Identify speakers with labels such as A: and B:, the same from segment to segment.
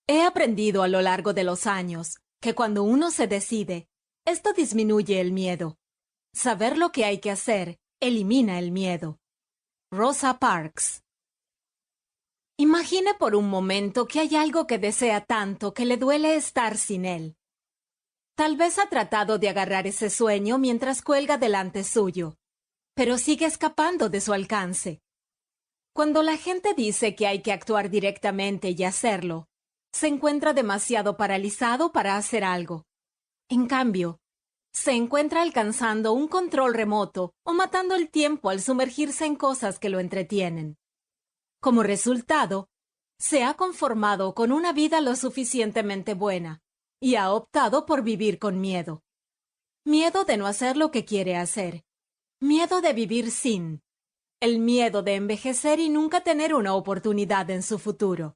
A: He aprendido a lo largo de los años que cuando uno se decide, esto disminuye el miedo. Saber lo que hay que hacer elimina el miedo. Rosa Parks. Imagine por un momento que hay algo que desea tanto que le duele estar sin él. Tal vez ha tratado de agarrar ese sueño mientras cuelga delante suyo, pero sigue escapando de su alcance. Cuando la gente dice que hay que actuar directamente y hacerlo, se encuentra demasiado paralizado para hacer algo. En cambio, se encuentra alcanzando un control remoto o matando el tiempo al sumergirse en cosas que lo entretienen. Como resultado, se ha conformado con una vida lo suficientemente buena y ha optado por vivir con miedo. Miedo de no hacer lo que quiere hacer. Miedo de vivir sin. El miedo de envejecer y nunca tener una oportunidad en su futuro.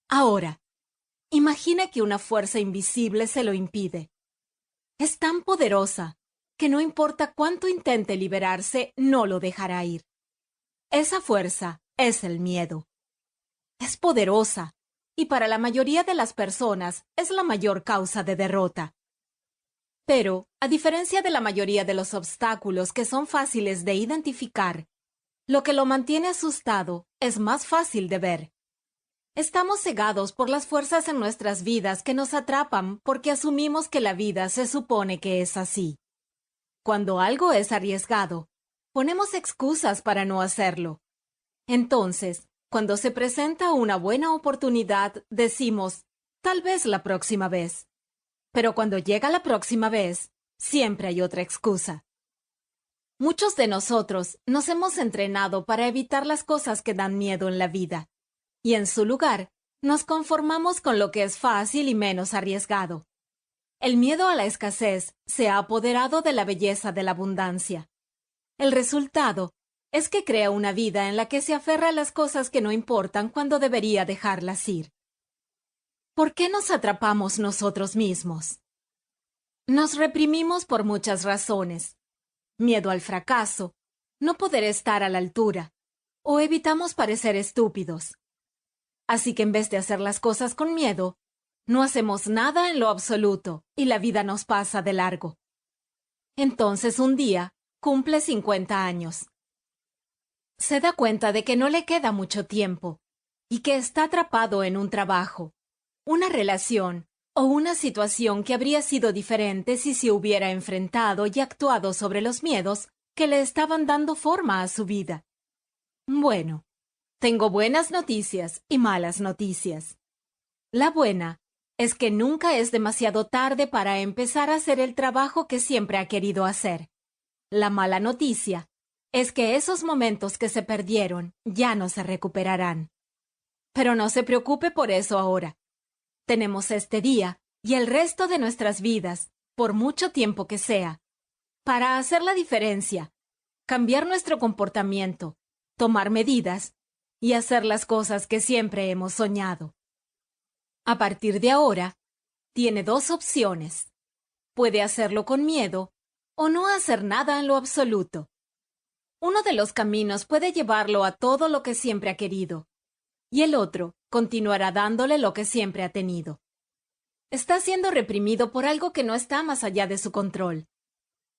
A: Ahora, imagine que una fuerza invisible se lo impide. Es tan poderosa que no importa cuánto intente liberarse, no lo dejará ir. Esa fuerza es el miedo. Es poderosa y para la mayoría de las personas es la mayor causa de derrota. Pero, a diferencia de la mayoría de los obstáculos que son fáciles de identificar, lo que lo mantiene asustado es más fácil de ver. Estamos cegados por las fuerzas en nuestras vidas que nos atrapan porque asumimos que la vida se supone que es así. Cuando algo es arriesgado, ponemos excusas para no hacerlo. Entonces, cuando se presenta una buena oportunidad, decimos, tal vez la próxima vez. Pero cuando llega la próxima vez, siempre hay otra excusa. Muchos de nosotros nos hemos entrenado para evitar las cosas que dan miedo en la vida. Y en su lugar, nos conformamos con lo que es fácil y menos arriesgado. El miedo a la escasez se ha apoderado de la belleza de la abundancia. El resultado es que crea una vida en la que se aferra a las cosas que no importan cuando debería dejarlas ir. ¿Por qué nos atrapamos nosotros mismos? Nos reprimimos por muchas razones. Miedo al fracaso, no poder estar a la altura, o evitamos parecer estúpidos. Así que en vez de hacer las cosas con miedo, no hacemos nada en lo absoluto y la vida nos pasa de largo. Entonces un día cumple 50 años. Se da cuenta de que no le queda mucho tiempo y que está atrapado en un trabajo, una relación o una situación que habría sido diferente si se hubiera enfrentado y actuado sobre los miedos que le estaban dando forma a su vida. Bueno. Tengo buenas noticias y malas noticias. La buena es que nunca es demasiado tarde para empezar a hacer el trabajo que siempre ha querido hacer. La mala noticia es que esos momentos que se perdieron ya no se recuperarán. Pero no se preocupe por eso ahora. Tenemos este día y el resto de nuestras vidas, por mucho tiempo que sea, para hacer la diferencia, cambiar nuestro comportamiento, tomar medidas y hacer las cosas que siempre hemos soñado. A partir de ahora, tiene dos opciones. Puede hacerlo con miedo o no hacer nada en lo absoluto. Uno de los caminos puede llevarlo a todo lo que siempre ha querido, y el otro continuará dándole lo que siempre ha tenido. Está siendo reprimido por algo que no está más allá de su control.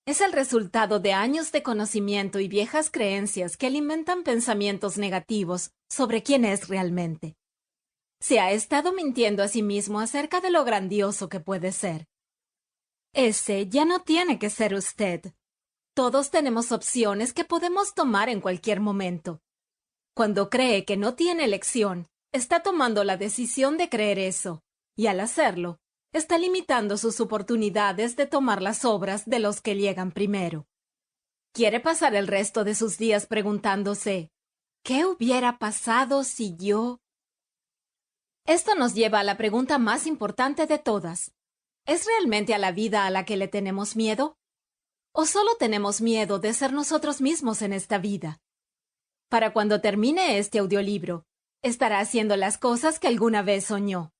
A: Es el resultado de años de conocimiento y viejas creencias que alimentan pensamientos negativos sobre quién es realmente. Se ha estado mintiendo a sí mismo acerca de lo grandioso que puede ser. Ese ya no tiene que ser usted. Todos tenemos opciones que podemos tomar en cualquier momento. Cuando cree que no tiene elección, está tomando la decisión de creer eso, y al hacerlo, está limitando sus oportunidades de tomar las obras de los que llegan primero. Quiere pasar el resto de sus días preguntándose, ¿qué hubiera pasado si yo? Esto nos lleva a la pregunta más importante de todas. ¿Es realmente a la vida a la que le tenemos miedo? ¿O solo tenemos miedo de ser nosotros mismos en esta vida? Para cuando termine este audiolibro, estará haciendo las cosas que alguna vez soñó.